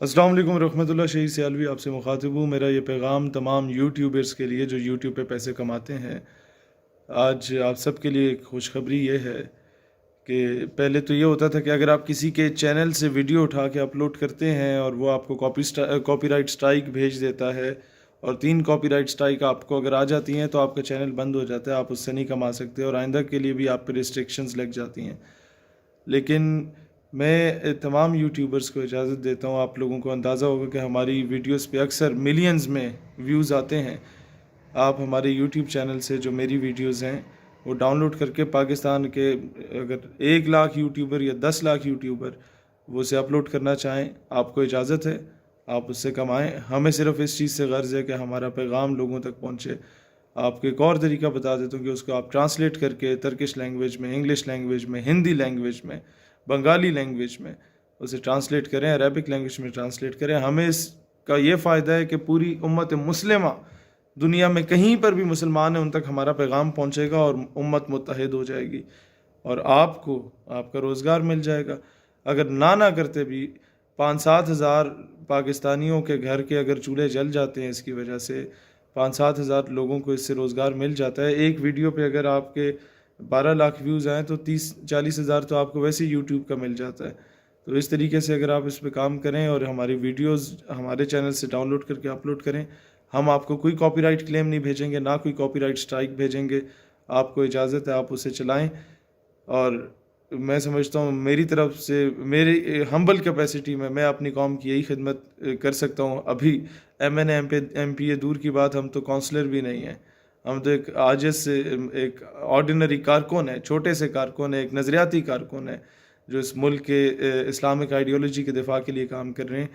السلام علیکم ورحمۃ اللہ، شہید سیالوی آپ سے مخاطب ہوں۔ میرا یہ پیغام تمام یوٹیوبرز کے لیے جو یوٹیوب پہ پیسے کماتے ہیں۔ آج آپ سب کے لیے ایک خوشخبری یہ ہے کہ پہلے تو یہ ہوتا تھا کہ اگر آپ کسی کے چینل سے ویڈیو اٹھا کے اپلوڈ کرتے ہیں اور وہ آپ کو کاپی رائٹ سٹرائک بھیج دیتا ہے، اور 3 کاپی رائٹ سٹرائک آپ کو اگر آ جاتی ہیں تو آپ کا چینل بند ہو جاتا ہے، آپ اس سے نہیں کما سکتے، اور آئندہ کے لیے بھی آپ پہ ریسٹرکشنز لگ جاتی ہیں۔ لیکن میں تمام یوٹیوبرز کو اجازت دیتا ہوں، آپ لوگوں کو اندازہ ہوگا کہ ہماری ویڈیوز پہ اکثر ملینز میں ویوز آتے ہیں۔ آپ ہمارے یوٹیوب چینل سے جو میری ویڈیوز ہیں وہ ڈاؤن لوڈ کر کے پاکستان کے اگر 1 لاکھ یوٹیوبر یا 10 لاکھ یوٹیوبر وہ اسے اپلوڈ کرنا چاہیں، آپ کو اجازت ہے، آپ اس سے کمائیں۔ ہمیں صرف اس چیز سے غرض ہے کہ ہمارا پیغام لوگوں تک پہنچے۔ آپ کو ایک اور طریقہ بتا دیتا ہوں کہ اس کو آپ ٹرانسلیٹ کر کے ترکش لینگویج میں، انگلش لینگویج میں، ہندی لینگویج میں، بنگالی لینگویج میں اسے ٹرانسلیٹ کریں، عربک لینگویج میں ٹرانسلیٹ کریں۔ ہمیں اس کا یہ فائدہ ہے کہ پوری امت مسلمہ دنیا میں کہیں پر بھی مسلمان ہیں ان تک ہمارا پیغام پہنچے گا اور امت متحد ہو جائے گی، اور آپ کو آپ کا روزگار مل جائے گا۔ اگر نہ کرتے بھی 5-7 ہزار پاکستانیوں کے گھر کے اگر چولہے جل جاتے ہیں اس کی وجہ سے، 5-7 ہزار لوگوں کو اس سے روزگار مل جاتا ہے۔ ایک ویڈیو پہ اگر آپ کے 12 لاکھ ویوز آئیں تو 30-40 ہزار تو آپ کو ویسے یوٹیوب کا مل جاتا ہے۔ تو اس طریقے سے اگر آپ اس پہ کام کریں اور ہماری ویڈیوز ہمارے چینل سے ڈاؤن لوڈ کر کے اپلوڈ کریں، ہم آپ کو کوئی کاپی رائٹ کلیم نہیں بھیجیں گے، نہ کوئی کاپی رائٹ سٹرائک بھیجیں گے۔ آپ کو اجازت ہے، آپ اسے چلائیں، اور میں سمجھتا ہوں میری طرف سے، میری ہمبل کیپیسٹی میں اپنی قوم کی یہی خدمت کر سکتا ہوں۔ ابھی ایم پی دور کی بات، ہم تو کونسلر بھی نہیں ہیں، ہم تو ایک عاجز سے ایک آرڈینری کارکن ہے، چھوٹے سے کارکن ہے، ایک نظریاتی کارکن ہے جو اس ملک کے اسلامک آئیڈیالوجی کے دفاع کے لیے کام کر رہے ہیں۔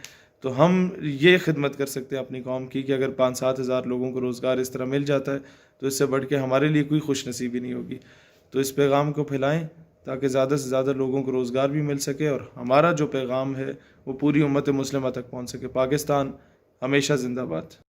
تو ہم یہ خدمت کر سکتے ہیں اپنی قوم کی کہ اگر 5-7 ہزار لوگوں کو روزگار اس طرح مل جاتا ہے تو اس سے بڑھ کے ہمارے لیے کوئی خوش نصیبی نہیں ہوگی۔ تو اس پیغام کو پھیلائیں تاکہ زیادہ سے زیادہ لوگوں کو روزگار بھی مل سکے، اور ہمارا جو پیغام ہے وہ پوری امت مسلمہ تک پہنچ سکے۔ پاکستان ہمیشہ زندہ باد۔